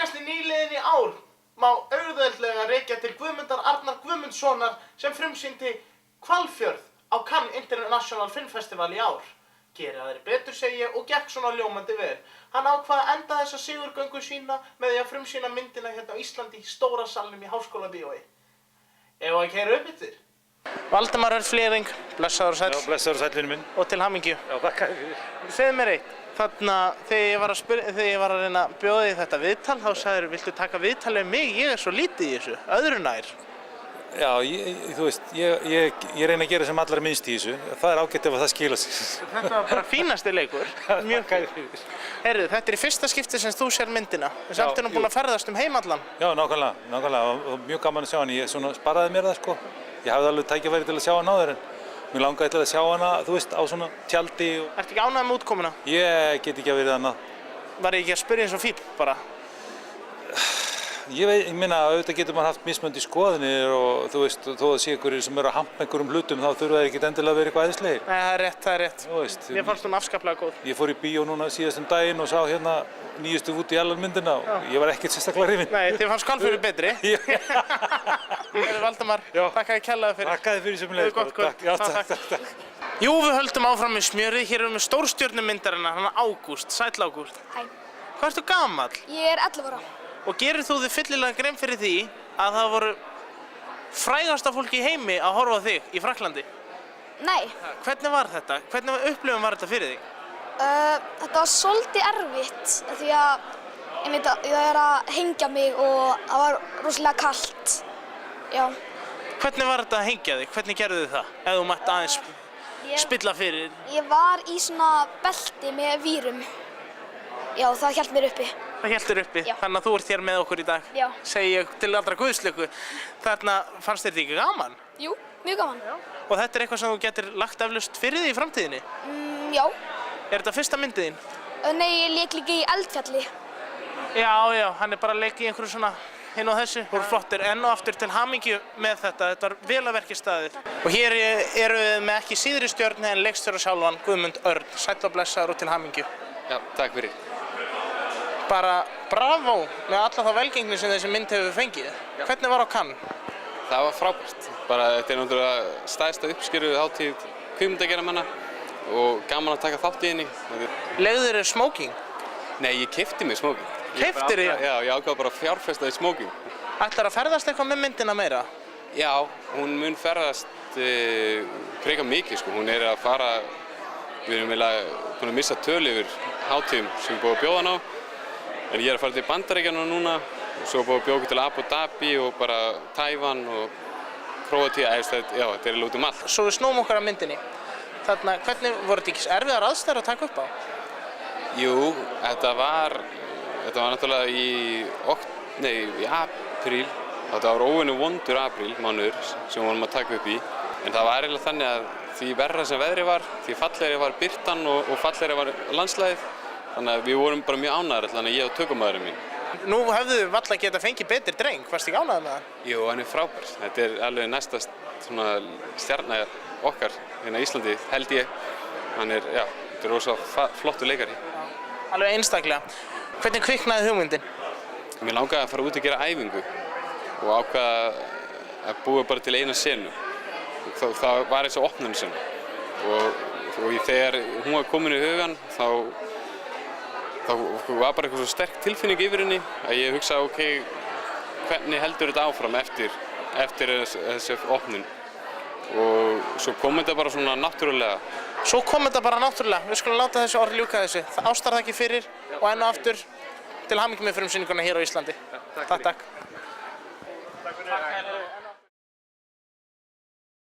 Síðast í nýliðinni ár má auðveldlega rekja til Guðmundar Arnar Guðmundssonar sem frumsýndi Hvalfjörð á Cannes International Film Festival í ár. Geri aðrir betur segi ég og gekk svona ljómandi vel. Hann ákvað að enda þessa sigurgöngu sína með því að frumsýna myndina hérna á Íslandi í stóra salnum í Háskólabíói. Ef að keyra upp yfir. Valdimar Örn Fleering, blessaður og sæll. Já, blessaður og sæll vinur minn. Og til hamingju. Já, þakka þér fyrir. Segðu mér eitt. Þarna, þegar ég var að reyna að bjóða þig þetta viðtal, þá sagðir, viltu taka viðtal við mig? Ég svo lítið í þessu, öðru nær. Já, þú veist, ég reyna að gera sem allra minnst í þessu. Það ágætt ef það skila sig. Þetta var bara fínasti leikur. Mjög gæði. Heyrðu, þetta í fyrsta skipti sem þú sér myndina. Við samt erum búin að ferðast heimallan. Já, nákvæmlega. Og mjög gaman að sjá hana. Ég svona sparaði mér það, sko. Ég hafði alveg tækifæri til að sjá hana áður en mér langaði til að sjá hana, þú veist, á svona tjaldi. Ertu ekki ánægð með útkomuna? Ég get ekki að verið annað. Var ég ekki að spyrja eins og fíll bara? Ég meina, auðvitað getur maður haft mismunandi skoðanir og þú veist, þó að sé einhverjir sem eru að hampa einhverjum hlutum þá þurfa þeir ekkert endilega að vera eitthvað æðislegir. Nei, það er rétt. Þú veist. Mér fannst hún afskaplega góð. Ég fór í bíó núna síðast daginn og sá hérna nýjustu Woody Allen myndina og ég var ekkert sérstaklega hrifinn. Nei, þér fannst Hvalfjörður betri. Valdimar, þakka þér kærlega fyrir. Þakka þér fyrir sömuleiðis. Gott kvöld. Já, takk. Jú, við höldum áfram með smjörið. Hér erum við stórstjörnumyndarinnar, hann Ágúst. Sæll Ágúst. Hæ. Hvað ertu gamall? Ég er 11 ára. Og gerir þú þig fyllilega grein fyrir því að það voru frægasta fólki í heimi að horfa á þig í Frakklandi? Nei. Hvernig var þetta? Hvernig upplifun var þetta fyrir þig? Þetta var svolítið erfitt því að ég er að hengja mig og það var rosalega kalt. Já. Hvernig var þetta að hengja þig? Hvernig gerðu þið það? Ef þú mætti aðeins spilla fyrir? Ég var í svona belti með vírum. Já, það hélt mér uppi. Það hélt þér uppi? Já. Þannig að þú ert hér með okkur í dag? Já. Segi ég til allra guðslöku. Þarna fannst þér þetta ekki gaman? Jú, mjög gaman. Já. Og þetta er eitthvað sem þú getur lagt eflaust fyrir því í framtíðinni? Já. Er þetta fyrsta myndið þín? Nei, ég lék líka í Eldfjalli. Já, hann er bara að leika í einhverju svona hinn og þessu. Þú eru flottir enn og aftur til hamingju með þetta. Þetta var vel að verki staðið. Og hér eru við með ekki síðri stjörnu en leikstjóra sjálfan, Guðmund Örn. Sæll og blessaður og til hamingju. Já, takk fyrir. Bara bravo með alla þá velgengni sem þessi mynd hefur fengið. Já. Hvernig var á Cannes? Það var frábært. Bara þetta er náttúrulega stærsta uppskeruð hátíð kvikmyndagerðarmanna og gaman að taka þátt í henni. Leigðirðu smoking? Nei, ég keypti mér smoking. Keyptirðu? Já, ég ákvað bara að fjárfesta í smoking. Ætlarðu að ferðast eitthvað með myndina meira? Já, hún mun ferðast frekar mikið, sko. Hún er að fara, við erum búin að missa tölu yfir hátíðum sem við búum að bjóða hana á. En ég er að fara til Bandaríkjanna núna og svo búið að bjóða til Abu Dhabi og bara Tævan og Króatía, þetta er alveg út um allt. Svo við snúum okkar að myndinni. Þarna, hvernig voru þetta ekki erfiðar aðstæður að taka upp á? Jú, þetta var náttúrulega í apríl. Þetta var óvenju vondur apríl mánuður sem við vorum að taka upp í. En það var eiginlega þannig að því verra sem veðrið var, því fallegri var birtan og fallegri var landslagið. Þannig að við vorum bara mjög ánægðir, þannig að ég og tökumaðurinn mín. Nú hefðu við varla getað fengið betri dreng, varstu ekki ánægður með það? Jú, hann er frábær. Þetta er alveg næsta svona stjarna okkar hérna í Íslandi, held ég. Þetta er rosa flottur leikari. Alveg einstaklega. Hvernig kviknaði hugmyndin? Mér langaði að fara út að gera æfingu og ákvaða að búa bara til eina senu. Það var eins og opnunarsena. Og þegar hún var komin í hugann, þá var bara eitthvað svo sterk tilfinning yfir henni að ég hugsaði, hvernig heldur þetta áfram eftir þessi opnun. Og svo kom þetta bara svona náttúrulega. Svo kom þetta bara náttúrulega. Við skulum láta þessu orð ljúka þessu. Ástarþakkir fyrir og enn og aftur til hamingju með frumsýninguna hér á Íslandi. Takk. Takk fyrir.